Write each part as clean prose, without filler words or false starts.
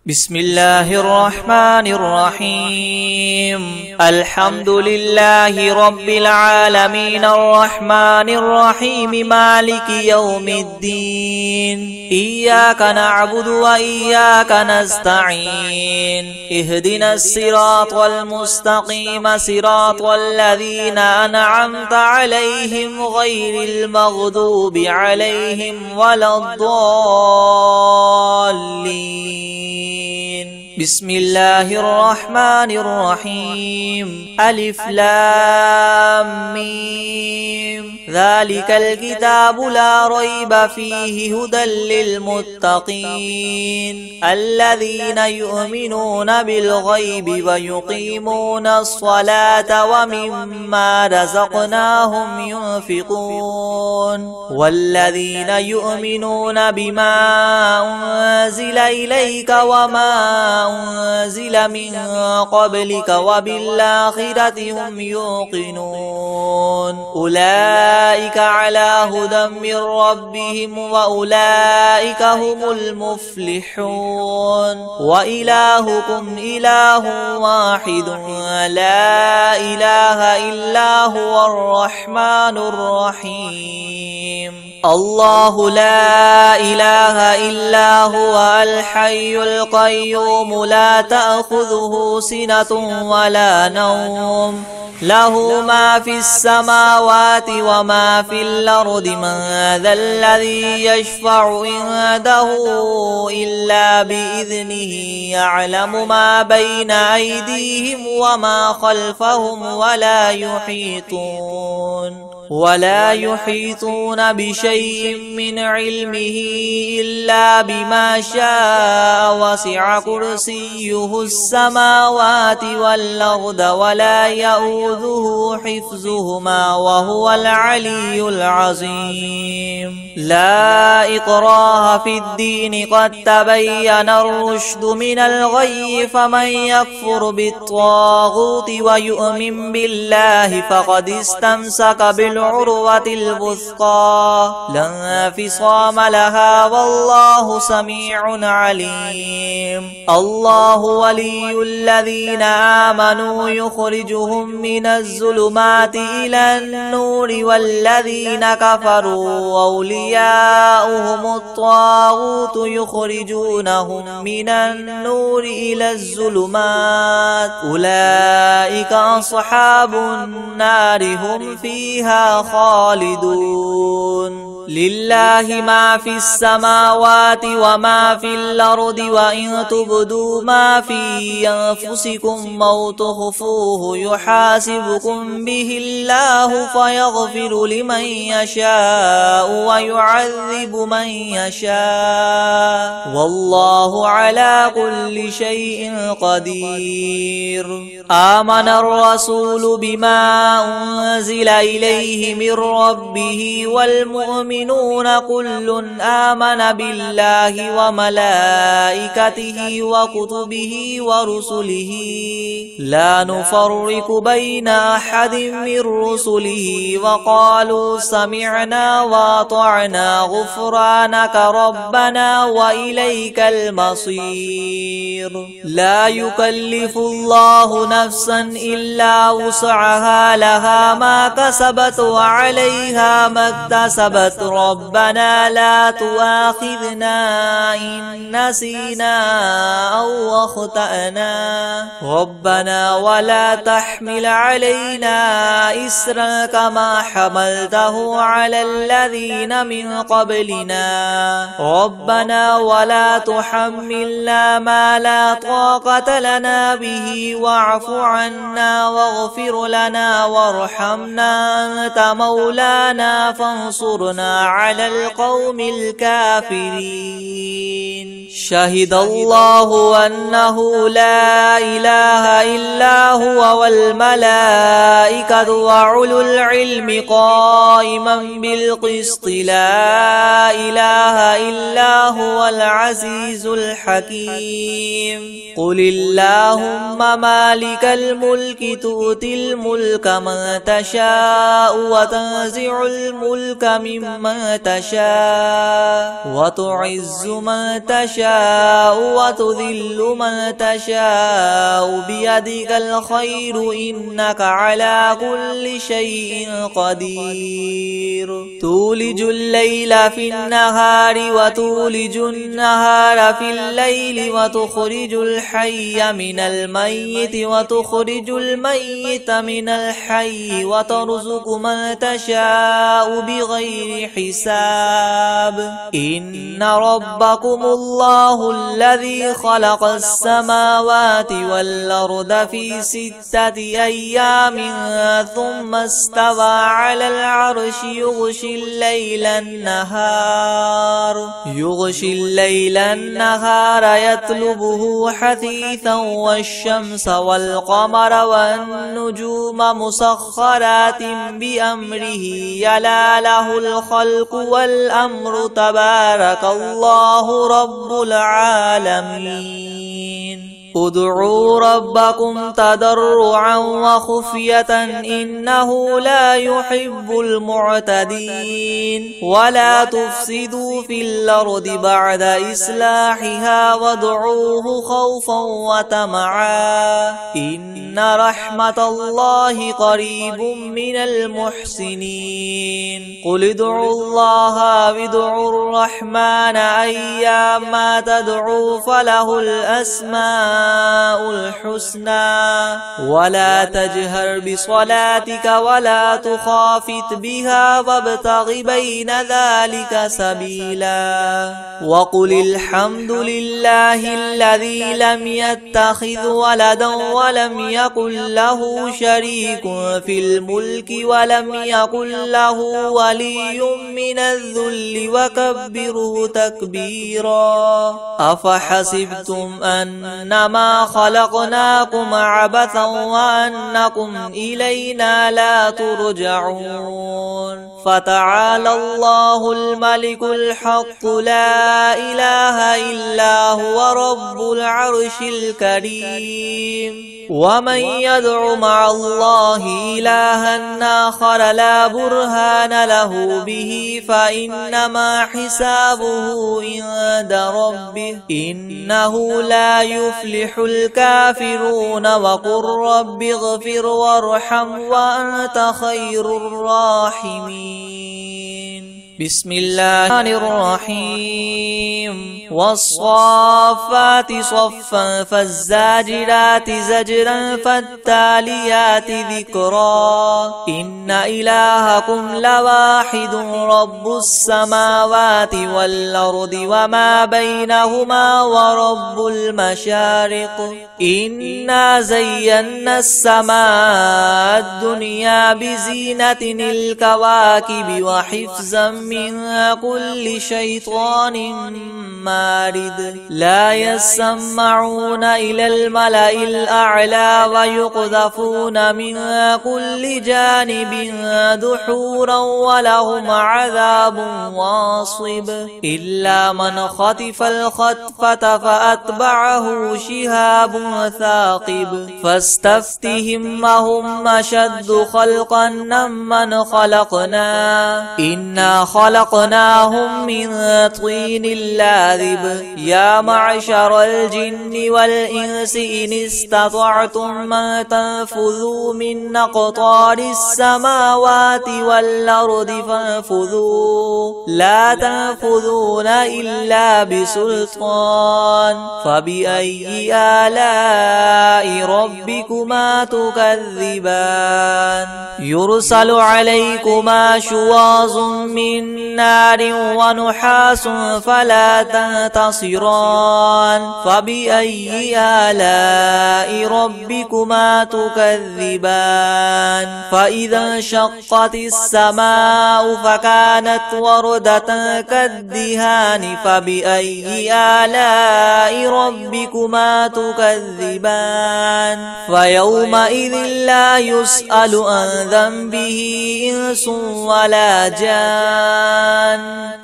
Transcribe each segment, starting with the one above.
بسم الله الرحمن الرحيم الحمد لله رب العالمين الرحمن الرحيم مالك يوم الدين إياك نعبد وإياك نستعين اهدنا الصراط المستقيم صراط الذين أنعمت عليهم غير المغضوب عليهم ولا الضالين بسم الله الرحمن الرحيم ألف لام ميم ذلك الكتاب لا ريب فيه هدى للمتقين الذين يؤمنون بالغيب ويقيمون الصلاة ومما رزقناهم ينفقون والذين يؤمنون بما أنزل إليك وما أنزل من قبلك وبالآخرة هم يوقنون أولئك على هدى من ربهم وأولئك هم المفلحون وإلهكم إله واحد لا إله إلا هو الرحمن الرحيم الله لا إله إلا هو الحي القيوم لا تأخذه سنة ولا نوم له ما في السماوات وما في الأرض من ذا الذي يشفع عنده إلا بإذنه يعلم ما بين أيديهم وما خلفهم ولا يحيطون بشيء من علمه إلا بما شاء وسع كرسيه السماوات والأرض ولا يؤوده حفظهما وهو العلي العظيم لا إكراه في الدين قد تبين الرشد من الغي فمن يكفر بالطاغوت ويؤمن بالله فقد استمسك بالعروة الوثقى لا انفصام لها والله سميع عليم الله ولي الذين آمنوا يخرجهم من الظلمات إلى النور والذين كفروا أولياؤهم الطاغوت يخرجونهم من النور إلى الظلمات أولئك أصحاب النار هم فيها خالدون لله ما في السماوات وما في الأرض وإن تبدوا ما في أنفسكم أو تخفوه يحاسبكم به الله فيغفر لمن يشاء ويعذب من يشاء والله على كل شيء قدير آمن الرسول بما أنزل إليه من ربه والمؤمنون كل آمن بالله وملائكته وكتبه ورسله لا نفرق بين أحد من رسله وقالوا سمعنا وأطعنا غفرانك ربنا وإليك المصير لا يكلف الله نفسا إلا وسعها لها ما كسبت وعليها ما اكتسبت ربنا لا تؤاخذنا إن نسينا أو أخطأنا ربنا ولا تحمل علينا إسرا كما حملته على الذين من قبلنا ربنا ولا تحملنا ما لا طاقة لنا به واعف عنا واغفر لنا وارحمنا أنت مولانا فانصرنا على القوم الكافرين شهد الله أنه لا إله إلا هو والملائكة وأولو العلم قائما بالقسط لا إله إلا هو العزيز الحكيم قل اللهم مالك الملك تؤتي الملك من تشاء وتنزع الملك ممن ممن تشاء وتعز من تشاء وتذل من تشاء بيدك الخير إنك على كل شيء قدير تولج الليل في النهار وتولج النهار في الليل وتخرج الحي من الميت وتخرج الميت من الحي وترزق من تشاء بغير حساب إن ربكم الله الذي خلق السماوات والأرض في 6 أيام ثم استوى على العرش يغشي الليل النهار يطلبه حثيثا والشمس والقمر والنجوم مسخرات بأمره يلا له الخلق والأمر تبارك الله رب العالمين ادعوا ربكم تضرعا وخفية إنه لا يحب المعتدين ولا تفسدوا في الأرض بعد إصلاحها وادعوه خوفا وطمعا إن رحمة الله قريب من المحسنين قل ادعوا الله وادعوا الرحمن أيما تدعوا فله الأسماء الحسنى ولا تجهر بصلاتك ولا تخافت بها وابتغ بين ذلك سبيلا وقل الحمد لله الذي لم يتخذ ولدا ولم يكن له شريك في الملك ولم يكن له ولي من الذل وكبره تكبيرا أفحسبتم أنما خلقناكم عبثا وأنكم إلينا لا ترجعون فتعالى الله الملك الحق لا إله إلا هو رب العرش الكريم ومن يدع مع الله إلها آخر لا برهان له به فإنما حسابه عند ربه إنه لا يفلح الكافرون وقل رب اغفر وارحم وأنت خير الراحمين بسم الله الرحيم والصافات صفا فالزاجرات زجرا فالتاليات ذكرا إن إلهكم لواحد رب السماوات والأرض وما بينهما ورب المشارق إنا زينا السماء الدنيا بزينة الكواكب وحفظا من كل شيطان مارد لا يسمعون إلى الملأ الأعلى ويقذفون من كل جانب دحورا ولهم عذاب واصب إلا من خطف الخطفة فأتبعه شهاب ثاقب فاستفتهم أهم أشد خلقا ممن خلقنا إنا خلقناهم من طين لاذب يا معشر الجن والإنس إن استطعتم أن تنفذوا من أقطار السماوات والأرض فانفذوا لا تنفذون إلا بسلطان فبأي آلاء ربكما تكذبان يرسل عليكما شواظ من نار ونحاس فلا تنتصران فبأي آلاء ربكما تكذبان فإذا انشقت السماء فكانت وردة كالدهان فبأي آلاء ربكما تكذبان فيومئذ لا يسأل عن ذنبه إنس ولا جان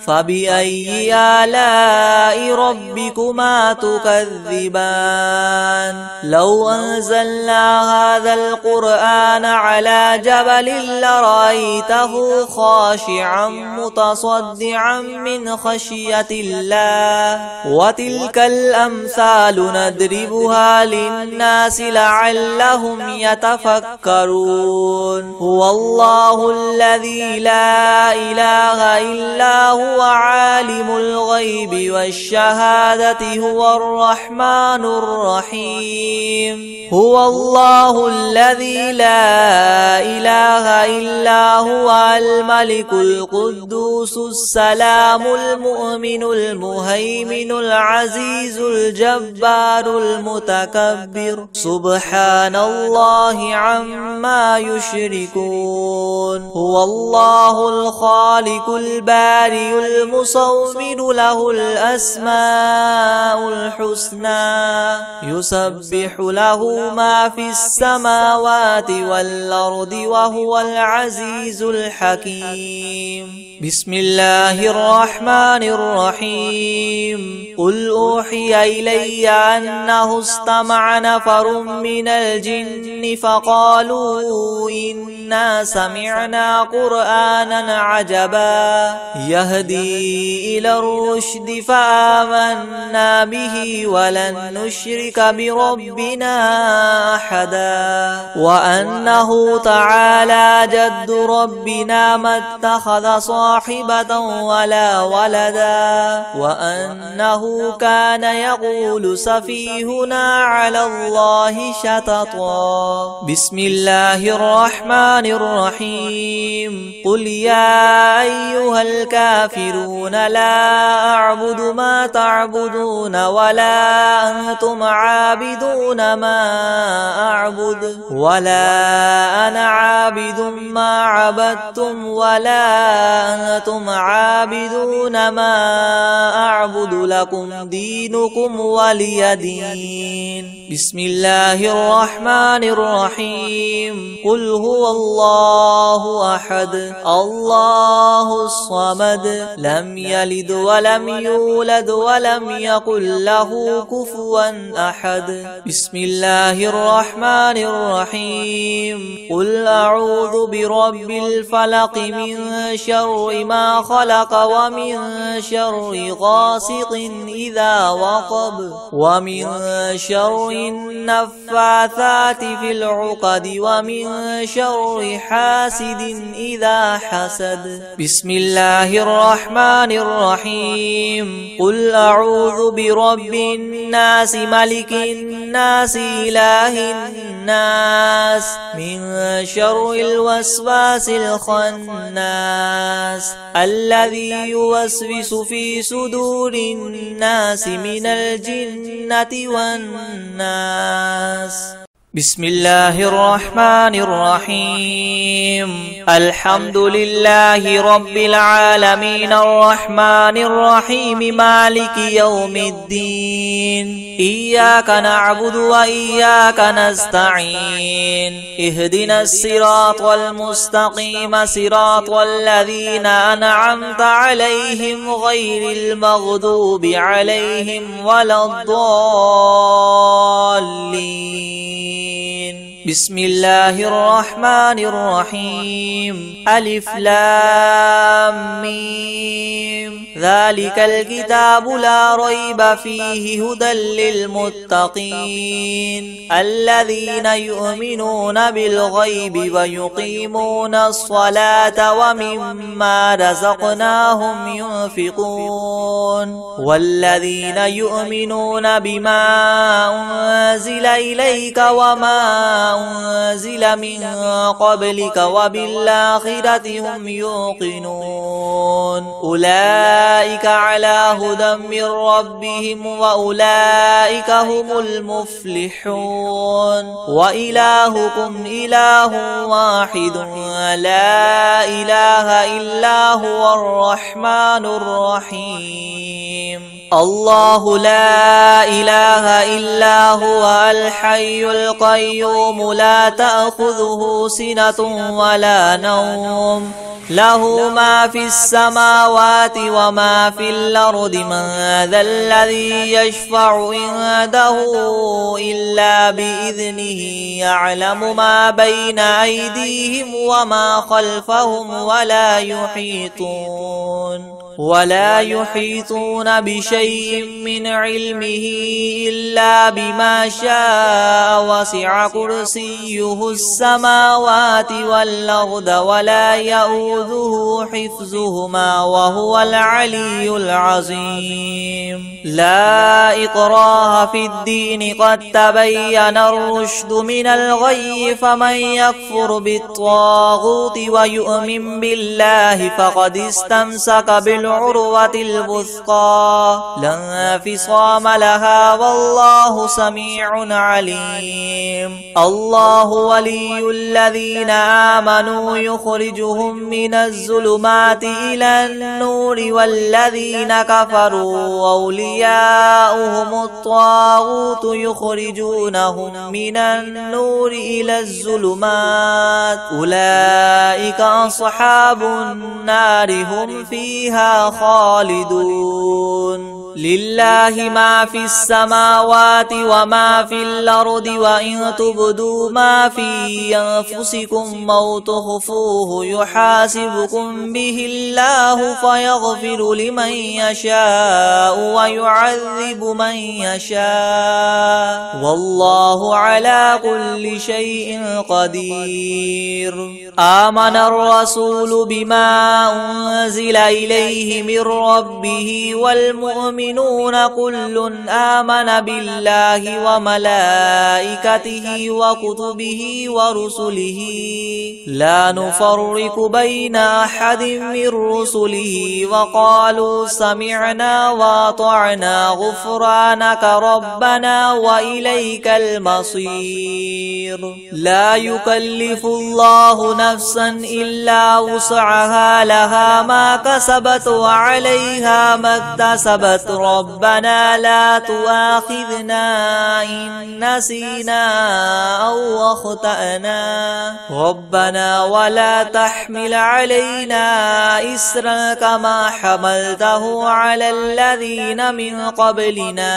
فبأي آلاء ربكما تكذبان لو أنزلنا هذا القرآن على جبل لرأيته خاشعا متصدعا من خشية الله وتلك الأمثال نضربها للناس لعلهم يتفكرون هو الله الذي لا إله إلا هو عالم الغيب والشهادة هو الرحمن الرحيم هو الله الذي لا إله إلا هو الملك القدوس السلام المؤمن المهيمن العزيز الجبار المتكبر سبحان الله عما يشركون هو الله الخالق البارئ المصور له الأسماء الحسنى يسبح له ما في السماوات والأرض وهو العزيز الحكيم بسم الله الرحمن الرحيم قل أوحي إلي أنه استمع نفر من الجن فقالوا إنا سمعنا قرآنا عجبا يهدي إلى الرشد فآمنا به ولن نشرك بربنا أحدا وأنه تعالى جد ربنا ما اتخذ صاحبة ولا ولدا وأنه كان يقول سفيهنا على الله شططا بسم الله الرحمن الرحيم قل يا أيها الكافرون لا أعبد ما تعبدون ولا أنتم عابدون ما أعبد ولا أنا عابد ما عبدتم ولا أنتم عابدون ما أعبد لكم دينكم ولي دين بسم الله الرحمن الرحيم قل هو الله أحد الله الصمد لم يلد ولم يولد ولم يكن له كفوا أحد بسم الله الرحمن الرحيم قل أعوذ برب الفلق من شر ما خلق ومن شر غاسق إذا وقب ومن شر النفاثات في العقد ومن شر حاسد إذا حسد بسم الله الرحمن الرحيم قل أعوذ برب الناس ملك الناس إله الناس من شر الوسواس الخناس الذي يوسوس في صدور الناس من الجنة والناس بسم الله الرحمن الرحيم الحمد لله رب العالمين الرحمن الرحيم مالك يوم الدين إياك نعبد وإياك نستعين اهدنا الصراط المستقيم صراط الذين أنعمت عليهم غير المغضوب عليهم ولا الضالين بسم الله الرحمن الرحيم ألف لام ميم ذلك الكتاب لا ريب فيه هدى للمتقين الذين يؤمنون بالغيب ويقيمون الصلاة ومما رزقناهم ينفقون والذين يؤمنون بما أنزل إليك وما أنزل من قبلك وبالآخرة هم يوقنون أولئك على هدى من ربهم وأولئك هم المفلحون وإلهكم إله واحد لا إله إلا هو الرحمن الرحيم الله لا إله إلا هو الحي القيوم لا تأخذه سنة ولا نوم له ما في السماوات وما في الأرض من ذا الذي يشفع عنده إلا بإذنه يعلم ما بين أيديهم وما خلفهم ولا يحيطون بشيء من علمه إلا بما شاء وسع كرسيه السماوات والأرض ولا يؤوده حفظهما وهو العلي العظيم لا إكراه في الدين قد تبين الرشد من الغي فمن يكفر بالطاغوت ويؤمن بالله فقد استمسك بالعروة الوثقى لا انفصام لها والله سميع عليم الله ولي الذين آمنوا يخرجهم من الظلمات إلى النور والذين كفروا أولياؤهم الطاغوت يخرجونهم من النور إلى الظلمات أولئك أصحاب النار هم فيها خالدون لله ما في السماوات وما في الأرض وإن تبدوا ما في أنفسكم أو تخفوه يحاسبكم به الله فيغفر لمن يشاء ويعذب من يشاء والله على كل شيء قدير آمن الرسول بما أنزل إليه من ربه والمؤمنون كل آمن بالله وملائكته وكتبه ورسله لا نفرق بين أحد من رسله وقالوا سمعنا وأطعنا غفرانك ربنا وإليك المصير لا يكلف الله نفسا إلا وسعها لها ما كسبت وعليها ما اكتسبت ربنا لا تؤاخذنا إن نسينا أو أخطأنا ربنا ولا تحمل علينا إسرا كما حملته على الذين من قبلنا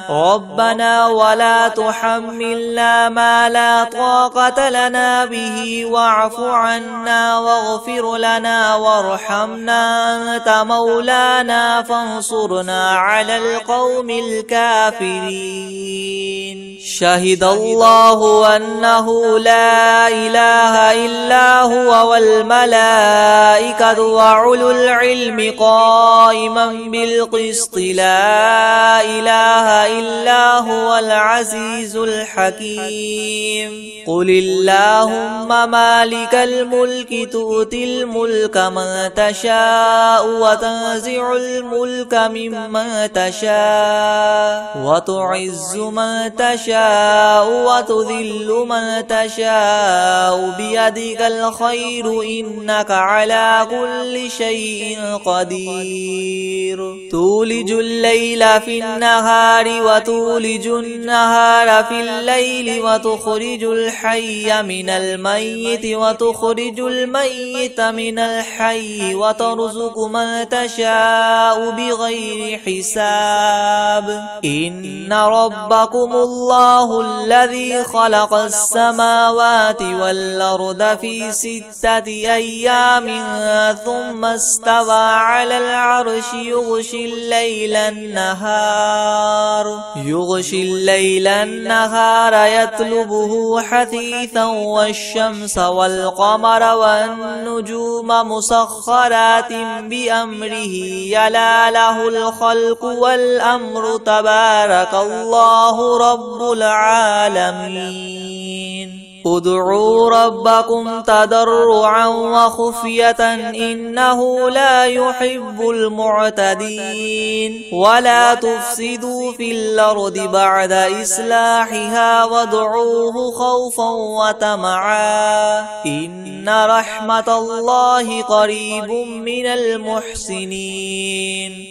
ربنا ولا تحملنا ما لا طاقة لنا به واعف عنا واغفر لنا وارحمنا أنت مولانا فانصرنا على القوم الكافرين شهد الله أنه لا إله إلا هو والملائكة وأولو العلم قائما بالقسط لا إله إلا هو العزيز الحكيم قل اللهم مالك الملك تؤتي الملك من تشاء وتنزع الملك ممن تشاء وتعز من تشاء وتذل من تشاء بيدك الخير إنك على كل شيء قدير تولج الليل في النهار وتولج النهار في الليل وتخرج الحي من الميت وتخرج الميت من الحي وترزق من تشاء بغير حساب إن ربكم الله الذي خلق السماوات والأرض في 6 أيام ثم استوى على العرش يغشي الليل النهار يطلبه حثيثا والشمس والقمر والنجوم مسخرات بأمره يلا له الخلق والأمر تبارك الله رب العالمين ادعوا ربكم تضرعا وخفية إنه لا يحب المعتدين ولا تفسدوا في الأرض بعد إصلاحها وادعوه خوفا وطمعا إن رحمة الله قريب من المحسنين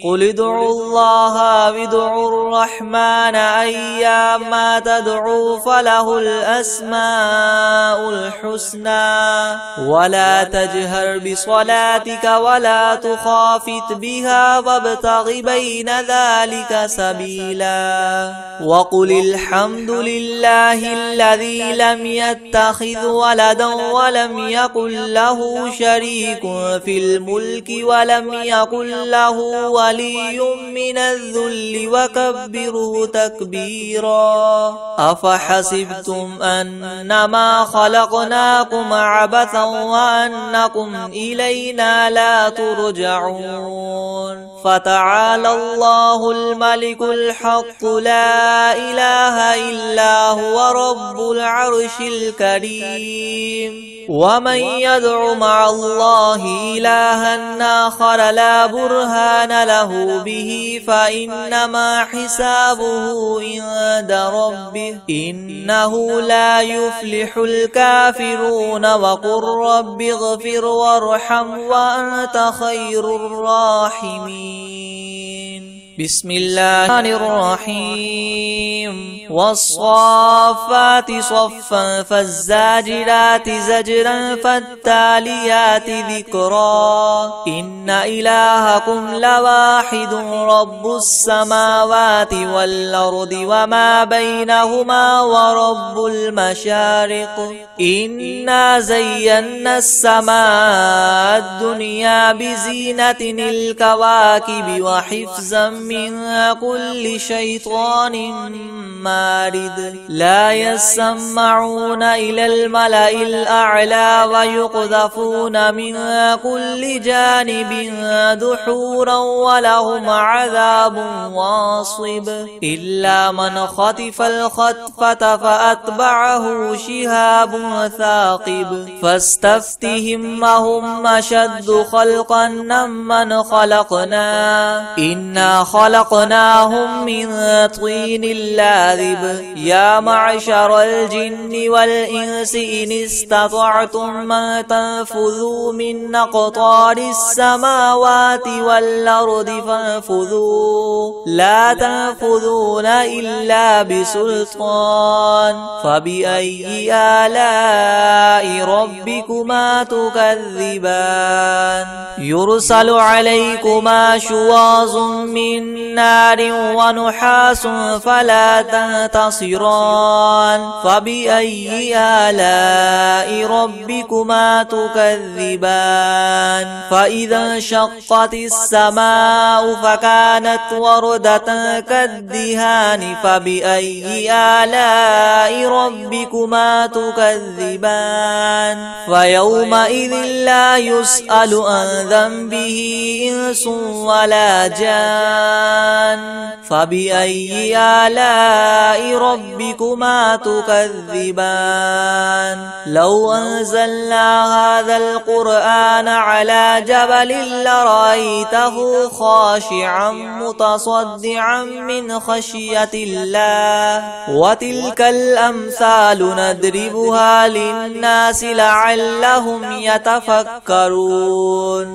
قل ادعوا الله وادعوا الرحمن أيما تدعوا فله الأسماء الحسنى ولا تجهر بصلاتك ولا تخافت بها وابتغ بين ذلك سبيلا وقل الحمد لله الذي لم يتخذ ولدا ولم يكن له شريك في الملك ولم يكن له ولي من الذل وكبره تكبيرا أفحسبتم أنما خلقناكم عبثا وأنكم إلينا لا ترجعون فتعالى الله الملك الحق لا إله إلا هو رب العرش الكريم ومن يدع مع الله إلها آخر لا برهان له به فإنما حسابه عند ربه إنه لا يفلح الكافرون وقل رب اغفر وارحم وأنت خير الراحمين بسم الله الرحيم والصافات صفا فالزاجرات زجرا فالتاليات ذكرا إن إلهكم لواحد رب السماوات والأرض وما بينهما ورب المشارق إنا زينا السماء الدنيا بزينة الكواكب وحفظا من كل شيطان مارد لا يسمعون إلى الملأ الأعلى ويقذفون من كل جانب دحورا ولهم عذاب واصب إلا من خطف الخطفة فأتبعه شهاب ثاقب فاستفتهم أهم أشد خلقا ممن خلقنا إنا خلقناهم من طين لاذب يا معشر الجن والإنس إن استطعتم أن تنفذوا من أقطار السماوات والأرض فانفذوا لا تنفذون إلا بسلطان فبأي آلاء ربكما تكذبان يرسل عليكما شواظ من نار ونحاس فلا تنتصران فبأي آلاء ربكما تكذبان فإذا انشقت السماء فكانت وردة كالدهان فبأي آلاء ربكما تكذبان فيومئذ لا يسأل عن ذنبه إنس ولا جان فبأي آلاء ربكما تكذبان لو أنزلنا هذا القرآن على جبل لرأيته خاشعا متصدعا من خشية الله وتلك الأمثال نضربها للناس لعلهم يتفكرون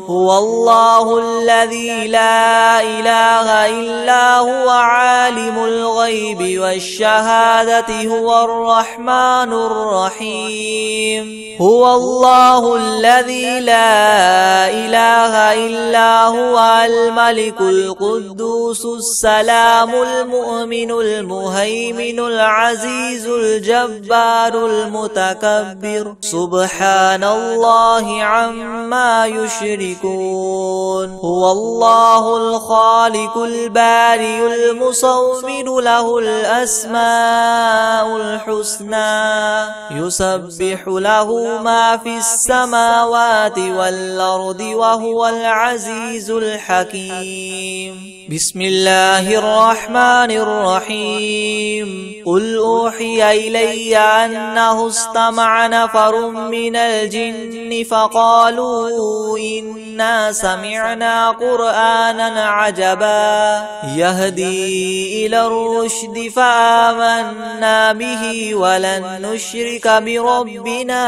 هو الله الذي لا إله إلا هو عالم الغيب والشهادة هو الرحمن الرحيم هو الله الذي لا إله إلا هو الملك القدوس السلام المؤمن المهيمن العزيز الجبار المتكبر سبحان الله عما يشركون هو الله الخالق البارئ المصور له الأسماء الحسنى يسبح له ما في السماوات والأرض وهو العزيز الحكيم. بسم الله الرحمن الرحيم. قل أوحي إلي أنه استمع نفر من الجن فقالوا إنا سمعنا قرآنا عجبا يهدي إلى الرشد فآمنا به ولن نشرك بربنا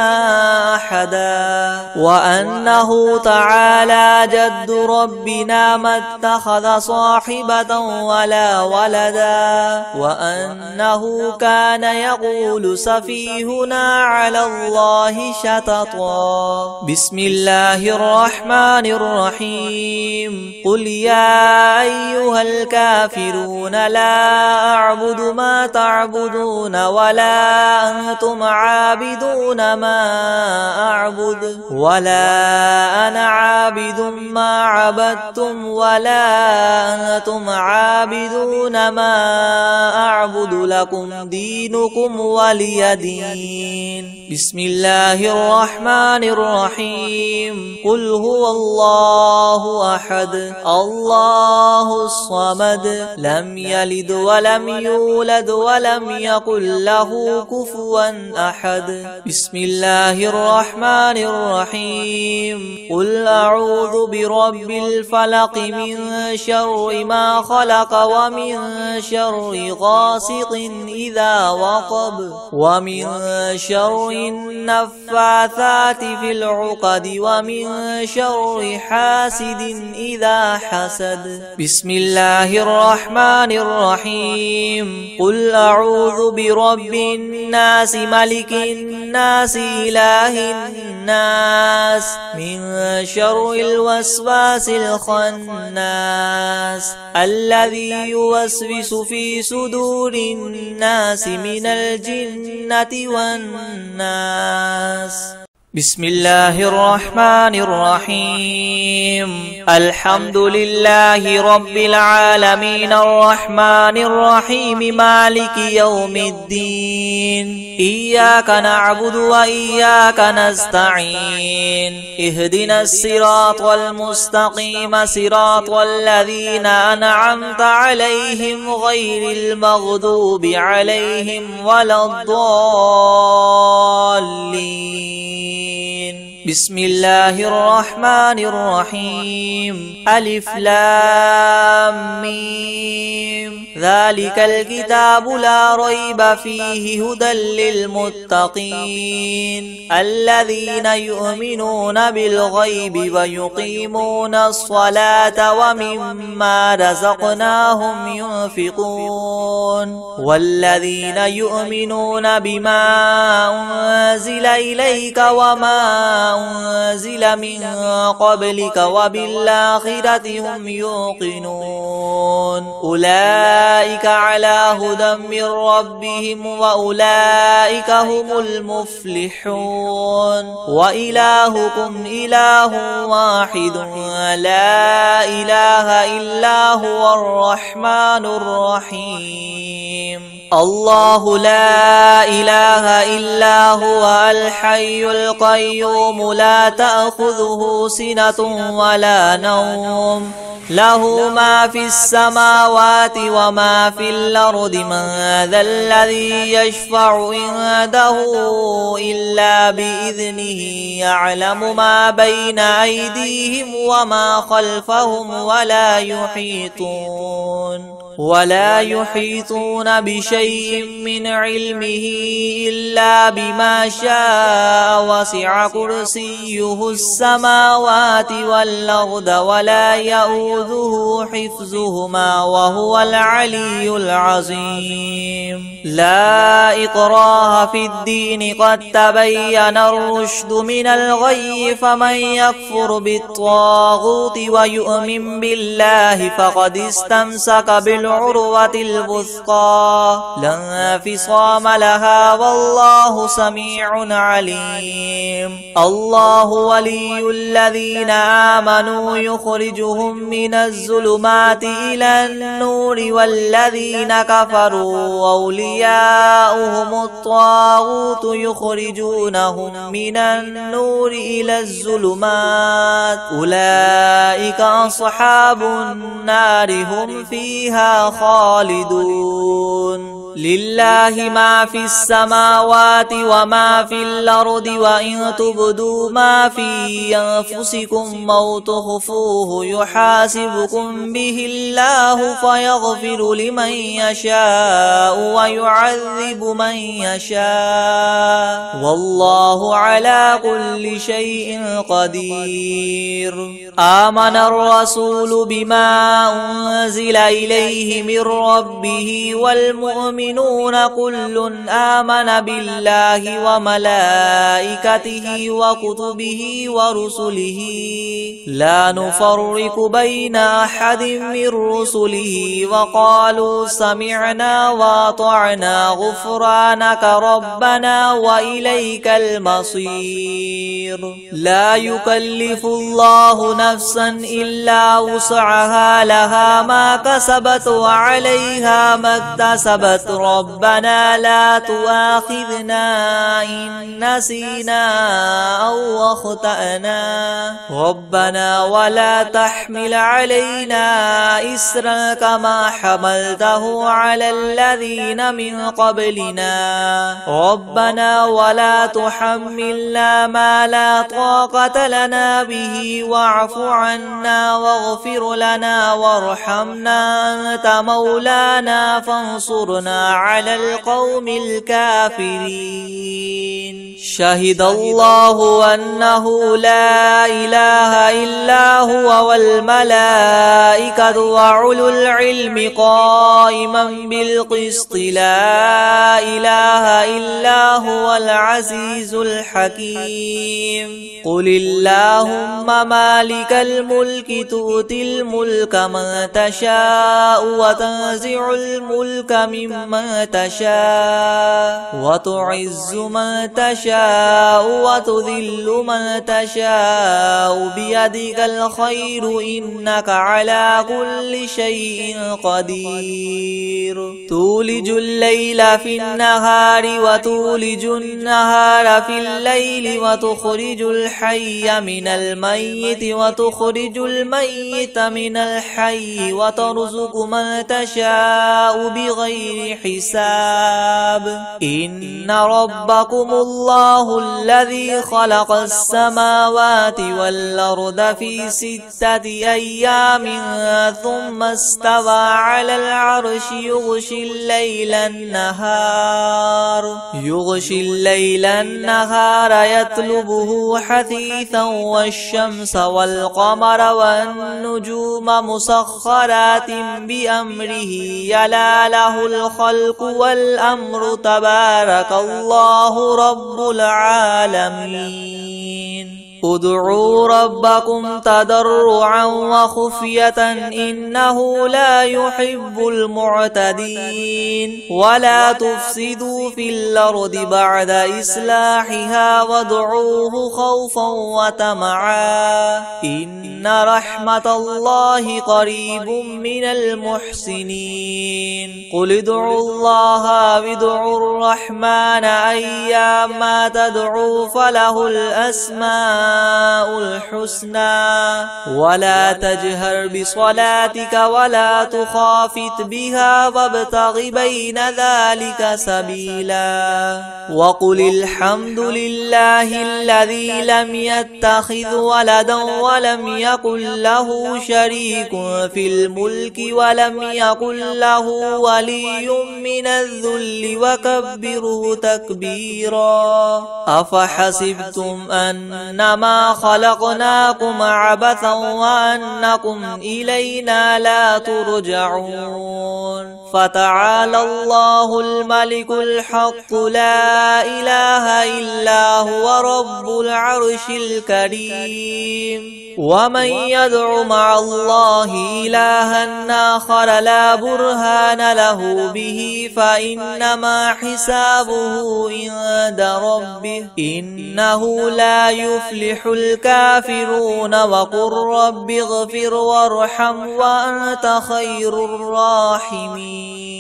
أحدا وأنه تعالى جد ربنا ما اتخذ صاحبة ولا ولدا وأنه كان يقول سفيهنا على الله شططا. بسم الله الرحمن الرحيم. قل يا أيها الكافرون لا أعبد ما تعبدون ولا أنتم عابدون ما أعبد ولا أنا عابد ما عبدتم ولا أنتم عابدون ما أعبد لكم دينكم ولي دين. بسم الله الرحمن الرحيم. قل هو الله أحد الله الصمد لم يلد ولم يولد ولم يكن له كفوا أحد. بسم الله الرحمن الرحيم. قل أعوذ برب الفلق من شر ما خلق ومن شر غاسق إذا وقب ومن شر النفاثات في العقد ومن شر حاسد إذا حسد. بسم الله الرحمن الرحيم. قل أعوذ برب الناس ملك الناس إله الناس من شر الوسواس الخناس الذي يوسوس في صدور الناس من الجنة والناس. بسم الله الرحمن الرحيم. الحمد لله رب العالمين الرحمن الرحيم مالك يوم الدين إياك نعبد وإياك نستعين اهدنا الصراط المستقيم صراط الذين أنعمت عليهم غير المغضوب عليهم ولا الضالين. بسم الله الرحمن الرحيم. ألف لام ميم ذلك الكتاب لا ريب فيه هدى للمتقين الذين يؤمنون بالغيب ويقيمون الصلاة ومما رزقناهم ينفقون والذين يؤمنون بما أنزل إليك وما أنزل من قبلك وبالآخرة هم يوقنون أولئك على هدى من ربهم وأولئك هم المفلحون. وإلهكم إله واحد لا إله إلا هو الرحمن الرحيم. الله لا إله إلا هو الحي القيوم لا تأخذه سنة ولا نوم له ما في السماوات وما في الأرض من ذا الذي يشفع عنده إلا بإذنه يعلم ما بين أيديهم وما خلفهم ولا يحيطون بشيء من علمه إلا بما شاء وسع كرسيه السماوات والأرض ولا يؤوده حفظهما وهو العلي العظيم. لا إكراه في الدين قد تبين الرشد من الغي فمن يكفر بالطاغوت ويؤمن بالله فقد استمسك بالعروة الوثقى لا انفصام لها والله سميع عليم. الله ولي الذين آمنوا يخرجهم من الظلمات إلى النور والذين كفروا أولياؤهم الطاغوت يخرجونهم من النور إلى الظلمات أولئك أصحاب النار هم فيها خالدون. لله ما في السماوات وما في الأرض وإن تبدوا ما في أنفسكم أو تخفوه يحاسبكم به الله فيغفر لمن يشاء ويعذب من يشاء والله على كل شيء قدير. آمن الرسول بما أنزل إليه من ربه والمؤمنون كل آمن بالله وملائكته وكتبه ورسله لا نفرق بين أحد من رسله وقالوا سمعنا وأطعنا غفرانك ربنا وإليك المصير. لا يكلف الله نفسا إلا وسعها لها ما كسبت وعليها ما اكتسبت ربنا لا تؤاخذنا إن نسينا أو أخطأنا ربنا ولا تحمل علينا إسرا كما حملته على الذين من قبلنا ربنا ولا تحملنا ما لا طاقة لنا به واعف عنا واغفر لنا وارحمنا أنت مولانا فانصرنا على القوم الكافرين. شهد الله أنه لا إله إلا هو والملائكة وأولو العلم قائما بالقسط لا إله إلا هو العزيز الحكيم. قل اللهم مالك الملك تؤتي الملك من تشاء وتنزع الملك ممن تشاء وتعز من تشاء وتذل من تشاء بيدك الخير إنك على كل شيء قدير. تولج الليل في النهار وتولج النهار في الليل وتخرج الحي من الميت وتخرج الميت من الحي وترزق من تشاء بغير حساب. إن ربكم الله الذي خلق السماوات والأرض في 6 أيام ثم استوى على العرش يغشي الليل النهار يطلبه حثيثا والشمس والقمر والنجوم مسخرات بأمره يلا له الخلق والأمر تبارك الله رب العالمين. ادعوا ربكم تضرعا وخفية إنه لا يحب المعتدين. ولا تفسدوا في الأرض بعد إصلاحها وادعوه خوفا وطمعا إن رحمة الله قريب من المحسنين. قل ادعوا الله وادعوا الرحمن أيما تدعوا فله الأسماء الحسنى ولا تجهر بصلاتك ولا تخافت بها وابتغ بين ذلك سبيلا. وقل الحمد لله الذي لم يتخذ ولدا ولم يكن له شريك في الملك ولم يكن له ولي من الذل وكبره تكبيرا. أفحسبتم أنما إنما خلقناكم عبثا وأنكم إلينا لا ترجعون فتعالى الله الملك الحق لا إله إلا هو رب العرش الكريم ومن يدع مع الله إلها آخر لا برهان له به فإنما حسابه عند ربه إنه لا يفلح الكافرون وقل رب اغفر وارحم وأنت خير الراحمين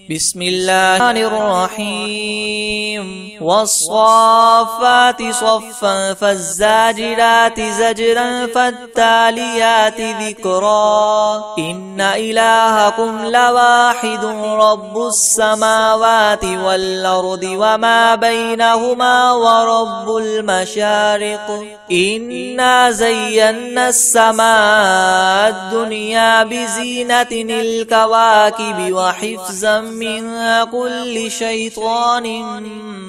بسم الله الرحيم والصافات صفا فالزاجرات زجرا فالتاليات ذكرا إن إلهكم لواحد رب السماوات والأرض وما بينهما ورب المشارق إنا زينا السماء الدنيا بزينة الكواكب وحفظا من كل شيطان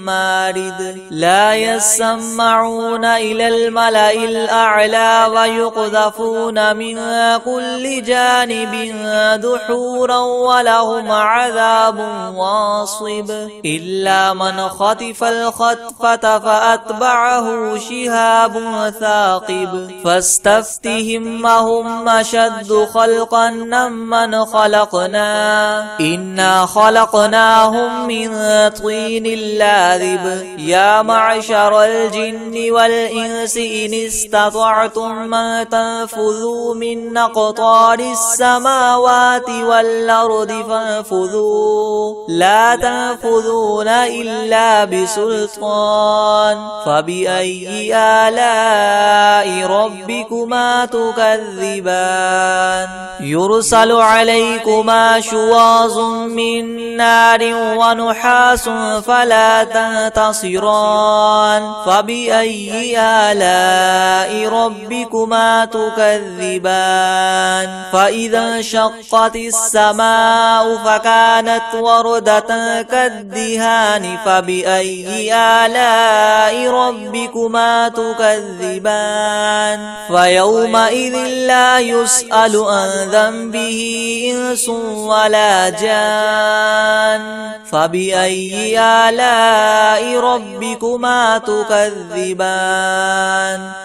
مارد لا يسمعون إلى الملأ الأعلى ويقذفون من كل جانب دحورا ولهم عذاب واصب إلا من خطف الخطفة فأتبعه شهاب ثاقب فاستفتهم أهم أشد خلقا ممن خلقنا إنا خلقناهم من طين لاذب يا معشر الجن والإنس إن استطعتم أن تنفذوا من أقطار السماوات والأرض فانفذوا لا تنفذون إلا بسلطان فبأي آلاء ربكما تكذبان يرسل عليكما شواظ من نار ونحاس فلا تنتصران فبأي آلاء ربكما تكذبان فإذا انشقت السماء فكانت وردة كالدهان فبأي آلاء ربكما تكذبان فيومئذ لا يسأل عن ذنبه إنس ولا جان فبأي آلاء ربكما تكذبان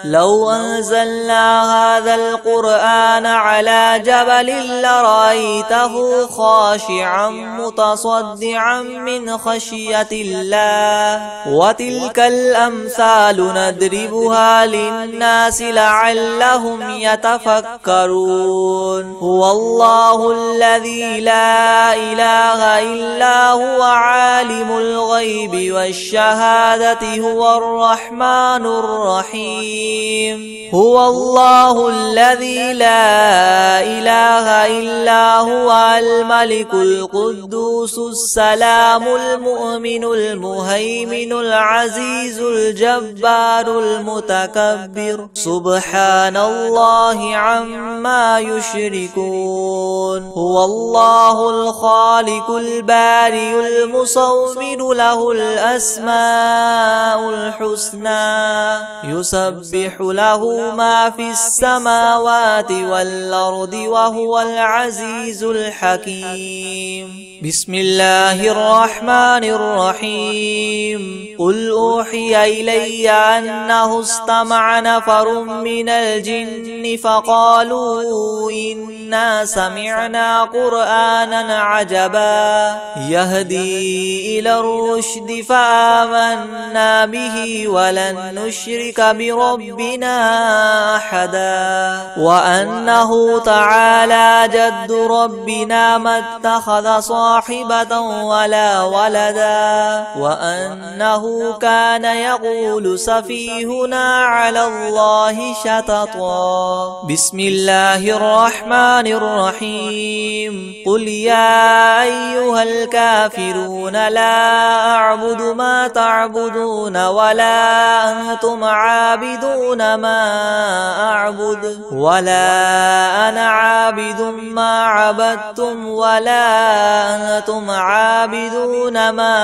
لو أنزلنا هذا القرآن على جبل لرأيته خاشعا متصدعا من خشية الله وتلك الأمثال نضربها للناس لعلهم يتفكرون هو الله الذي لا إله إلا هو عالم الغيب والشهادة هو الرحمن الرحيم هو الله الذي لا إله إلا هو الملك القدوس السلام المؤمن المهيمن العزيز الجبار المتكبر سبحان الله عما يشركون هو الله الخالق البارئ المصور له الأسماء الحسنى يسبح له ما في السماوات والأرض وهو العزيز الحكيم بسم الله الرحمن الرحيم قل أوحي إلي أنه استمع نفر من الجن فقالوا إنا سمعنا قرآنا عجبا يهدي إلى الرشد فآمنا به ولن نشرك بربنا أحدا وأنه تعالى جد ربنا ما اتخذ صاحبة ولا ولدا وأنه كان يقول سفيهنا على الله شططا بسم الله الرحمن الرحيم قل يا أيها الكافرون لا أعبد ما تعبدون ولا أنتم عابدون ما أعبد ولا أنا عابد ما عبدتم ولا أنتم عابدون ما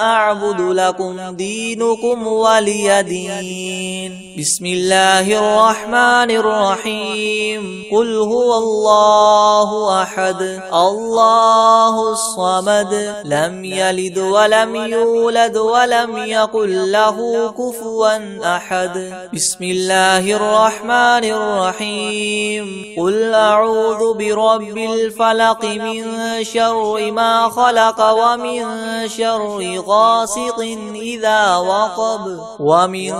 أعبد لكم دينكم ولي دين. بسم الله الرحمن الرحيم. قل هو الله أحد الله الصمد لم يلد ولم يولد ولم يكن له كفوا أحد. بسم الله الرحمن الرحيم. قل أعوذ برب الفلق من شر ما خلق ومن شر غاسق إذا وقب ومن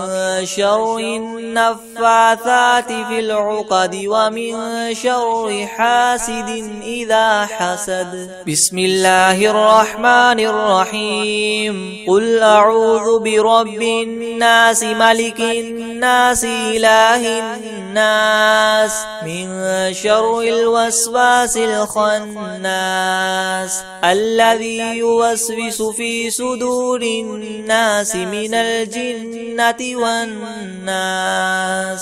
شر النفاثات في العقد ومن شر حاسد إذا حسد. بسم الله الرحمن الرحيم. قل أعوذ برب الناس ملك الناس إله الناس من شر الوسواس الخناس الذي يوسوس في صدور الناس من الجنة والناس.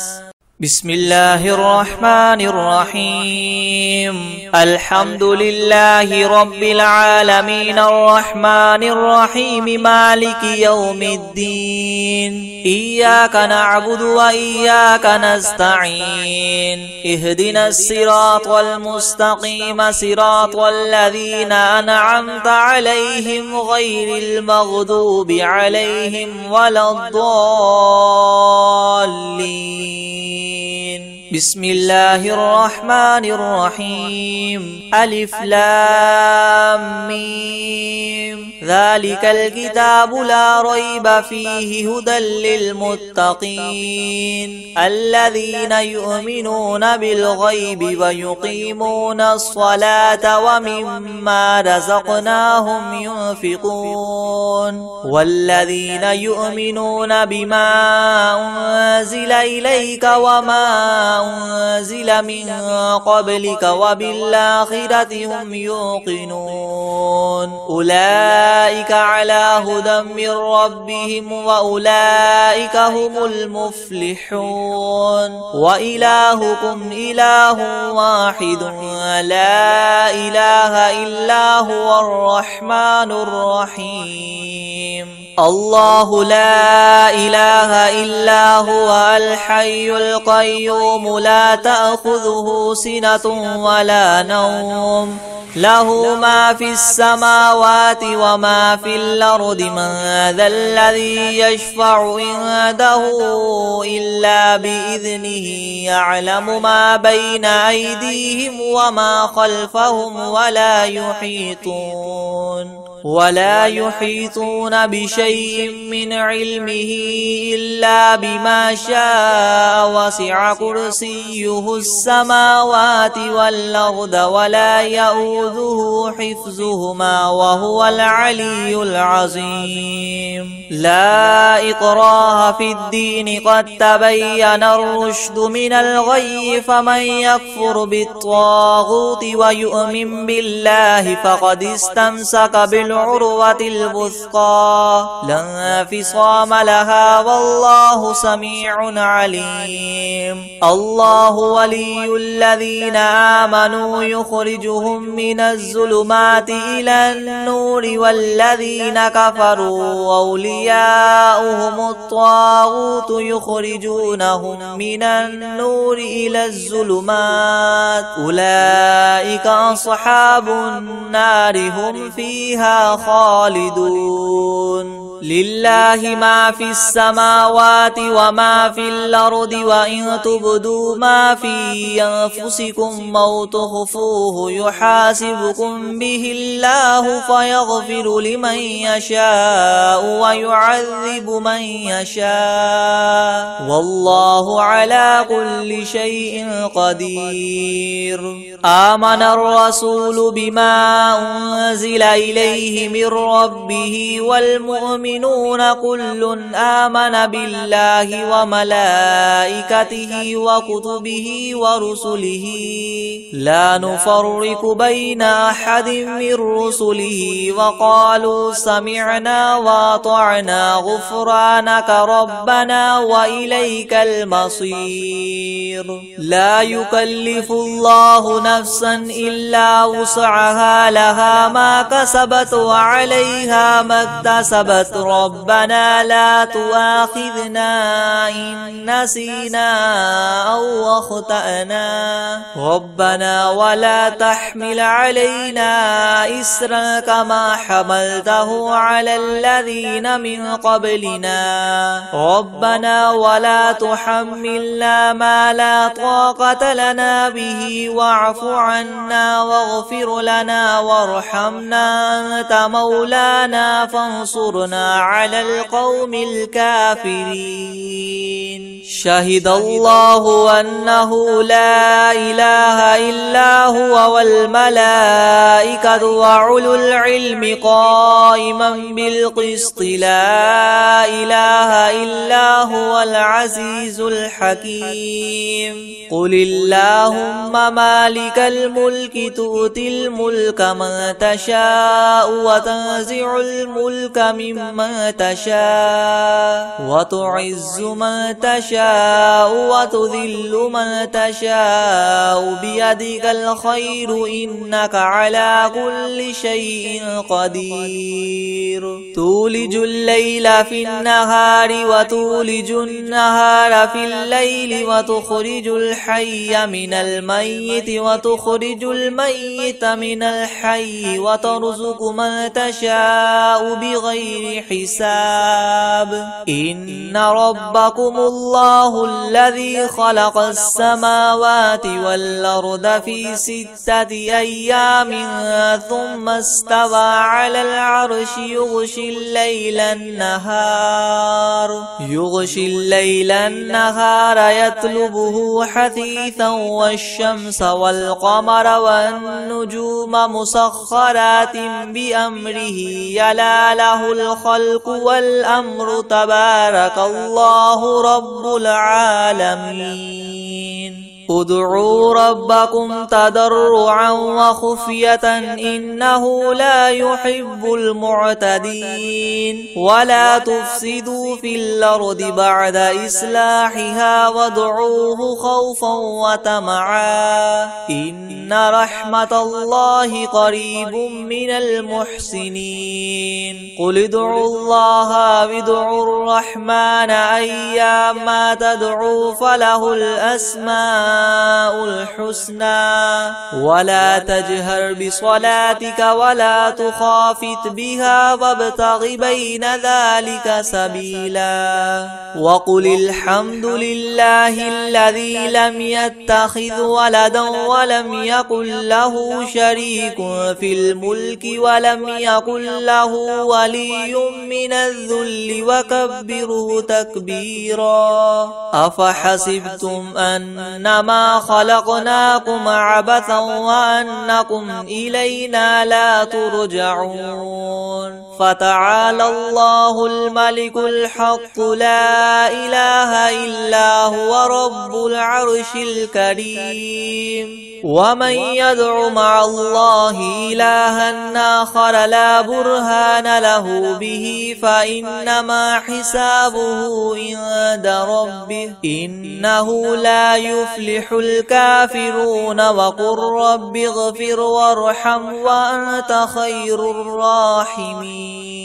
بسم الله الرحمن الرحيم. الحمد لله رب العالمين الرحمن الرحيم مالك يوم الدين. إياك نعبد وإياك نستعين. اهدنا الصراط المستقيم صراط الذين أنعمت عليهم غير المغضوب عليهم ولا الضالين. بسم الله الرحمن الرحيم. ألف لام ميم. ذلك الكتاب لا ريب فيه هدى للمتقين الذين يؤمنون بالغيب ويقيمون الصلاة ومما رزقناهم ينفقون والذين يؤمنون بما أنزل إليك وما أنزل من قبلك وبالآخرة هم يوقنون أولئك على هدى من ربهم وأولئك هم المفلحون. وإلهكم إله واحد لا إله إلا هو الرحمن الرحيم. الله لا إله إلا هو الحي القيوم لا تأخذه سنة ولا نوم له ما في السماوات وما في الأرض. من ذا الذي يشفع عنده إلا بإذنه يعلم ما بين أيديهم وما خلفهم ولا يحيطون بشيء من علمه إلا بما شاء. وسع كرسيه السماوات والأرض ولا يؤوده حفظهما وهو العلي العظيم. لا إكراه في الدين قد تبين الرشد من الغي فمن يكفر بالطاغوت ويؤمن بالله فقد استمسك بالعروة الوثقى لا انفصام لها والله سميع عليم. الله ولي الذين آمنوا يخرجهم من الظلمات إلى النور والذين كفروا أولياؤهم الطاغوت يخرجونهم من النور إلى الظلمات أولئك أصحاب النار هم فيها خالدون. لله ما في السماوات وما في الأرض وإن تبدوا ما في أنفسكم أو تخفوه يحاسبكم به الله فيغفر لمن يشاء ويعذب من يشاء والله على كل شيء قدير. آمن الرسول بما أنزل إليه من ربه والمؤمنون والمؤمنون كل آمن بالله وملائكته وكتبه ورسله لا نفرق بين أحد من رسله وقالوا سمعنا وأطعنا غفرانك ربنا وإليك المصير. لا يكلف الله نفسا إلا وسعها لها ما كسبت وعليها ما اكتسبت ربنا لا تؤاخذنا إن نسينا أو أخطأنا ربنا ولا تحمل علينا إسرا كما حملته على الذين من قبلنا ربنا ولا تحملنا ما لا طاقة لنا به واعف عنا واغفر لنا وارحمنا أنت مولانا فانصرنا على القوم الكافرين. شهد الله أنه لا إله إلا هو والملائكة وأولو العلم قائما بالقسط لا إله إلا هو العزيز الحكيم. قل اللهم مالك الملك تؤتي الملك من تشاء وتنزع الملك ممن تشاء وتعز من تشاء وتذل من تشاء بيدك الخير إنك على كل شيء قدير. تولج الليل في النهار وتولج النهار في الليل وتخرج الحي من الميت وتخرج الميت من الحي وترزق من تشاء بغير حساب. إن ربكم الله الذي خلق السماوات والأرض في 6 أيام ثم استوى على العرش يغشي الليل النهار يطلبه حثيثا والشمس والقمر والنجوم مسخرات بأمره يلا له الخلق والأمر تبارك الله رب العالمين. ادعوا ربكم تضرعا وخفية إنه لا يحب المعتدين. ولا تفسدوا في الأرض بعد إصلاحها وادعوه خوفا وطمعا إن رحمة الله قريب من المحسنين. قل ادعوا الله وادعوا الرحمن أيما تدعوا فله الأسماء الحسنى ولا تجهر بصلاتك ولا تخافت بها وابتغ بين ذلك سبيلا. وقل الحمد لله الذي لم يتخذ ولدا ولم يكن له شريك في الملك ولم يكن له ولي من الذل وكبره تكبيرا. أفحسبتم أنما خلقناكم عبثا وأنكم إلينا لا ترجعون. فتعالى الله الملك الحق لا إله إلا هو رب العرش الكريم. ومن يدع مع الله إلها آخر لا برهان له به فإنما حسابه عند ربه إنه لا يفلح الكافرون. وقل رب اغفر وارحم وأنت خير الراحمين.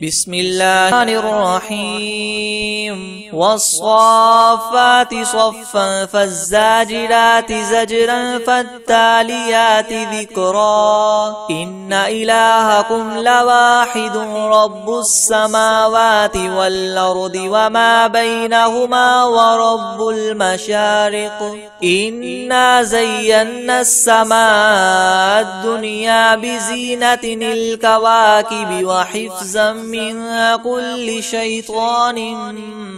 بسم الله الرحيم. والصافات صفا فالزاجرات زجرا فالتاليات ذكرا. إن إلهكم لواحد رب السماوات والأرض وما بينهما ورب المشارق. إنا زينا السماء الدنيا بزينة الكواكب وحفظا من كل شيطان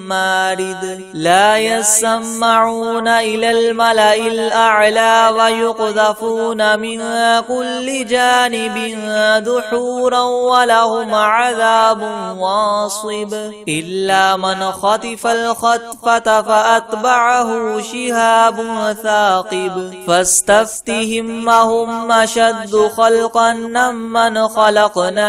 مارد لا يسمعون إلى الملأ الأعلى ويقذفون من كل جانب دحورا ولهم عذاب واصب إلا من خطف الخطفة فأتبعه شهاب ثاقب فاستفتهم هم أشد خلقا ممن خلقنا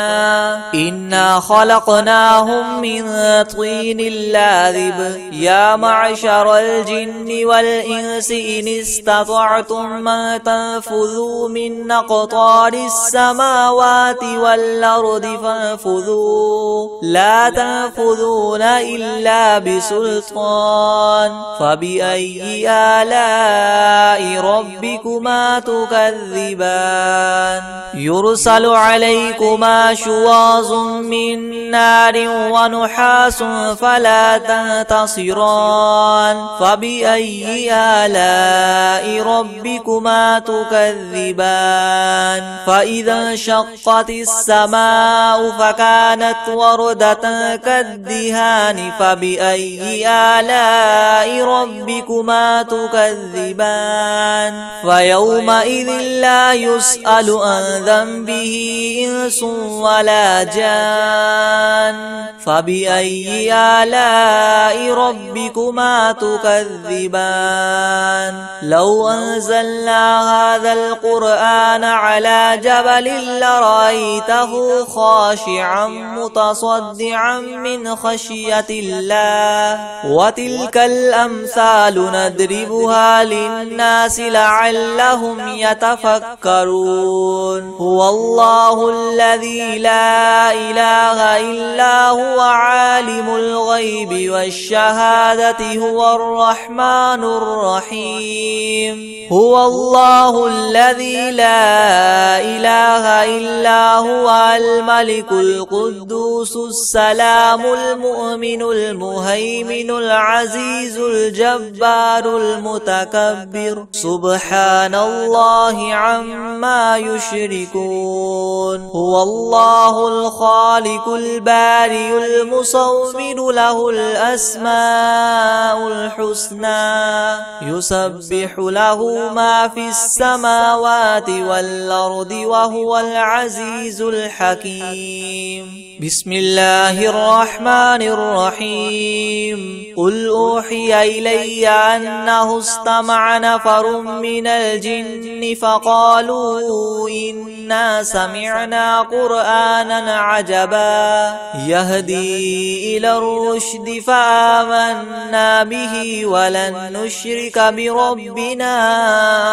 إنا خلقناهم من طين لاذب يا معشر الجن والإنس إن استطعتم أن تنفذوا من أقطار السماوات والأرض فانفذوا لا تنفذون إلا بسلطان فبأي آلاء ربكما تكذبان يرسل عليكما شواظ من نار ونحاس فلا تنتصران فبأي آلاء ربكما تكذبان فإذا انشقت السماء فكانت وردة كالدهان فبأي آلاء ربكما تكذبان فيومئذ لا يسأل عن ذنبه إنس ولا جان فبأي آلاء ربكما تكذبان لو أنزلنا هذا القرآن على جبل لرأيته خاشعا متصدعا من خشية الله وتلك الأمثال نضربها للناس لعلهم يتفكرون هو الله الذي لا إله إلا هو عالم الغيب والشهادة هو الرحمن الرحيم هو الله الذي لا إله إلا هو الملك القدوس السلام المؤمن المهيمن العزيز الجبار المتكبر سبحان الله عما يشركون هو الله الخالق البارئ المصور له الأسماء الحسنى يسبح له ما في السماوات والأرض وهو العزيز الحكيم بسم الله الرحمن الرحيم قل أوحي إلي أنه استمع نفر من الجن فقالوا إنا سمعنا قرآنا عجبا يهدي إلى الرشد فآمنا به ولن نشرك بربنا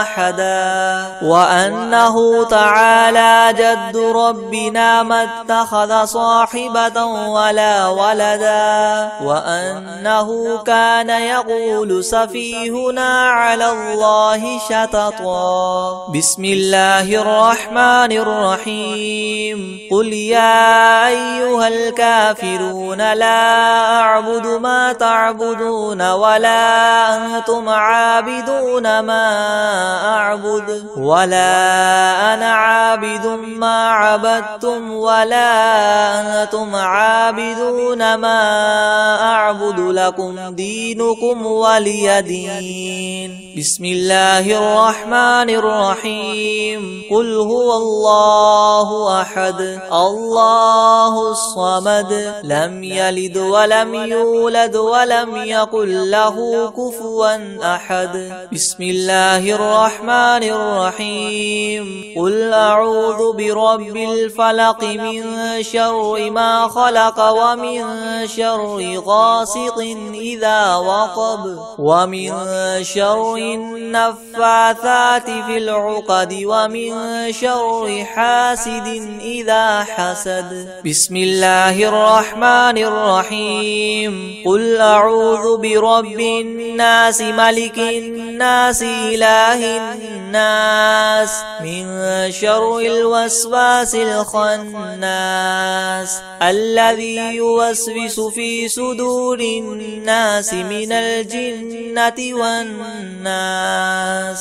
أحدا وأنه تعالى جد ربنا ما اتخذ صاحبة ولا ولدا وأنه كان يقول سفيهنا على الله شططا بسم الله الرحمن الرحيم قل يا أيها الكافرون لا أعبد ما تعبدون ولا أنتم عابدون ما أعبد ولا أنا عابد ما عبدتم ولا أنتم عابدون ما أعبد لكم دينكم ولي دين بسم الله الرحمن الرحيم قل هو الله أحد الله الصمد لم يلد ولم يولد ولم يكن له كفوا أحد بسم الله الرحمن الرحيم قل أعوذ برب الفلق من شر ما خلق ومن شر غاسق إذا وقب ومن شر النفاثات في العقد ومن شر حاسد إذا حسد بسم الله الرحمن الرحيم قل أعوذ برب الناس ملك الناس إله الناس من شر الوسواس الخناس الذي يوسوس في صدور الناس من الجنة والناس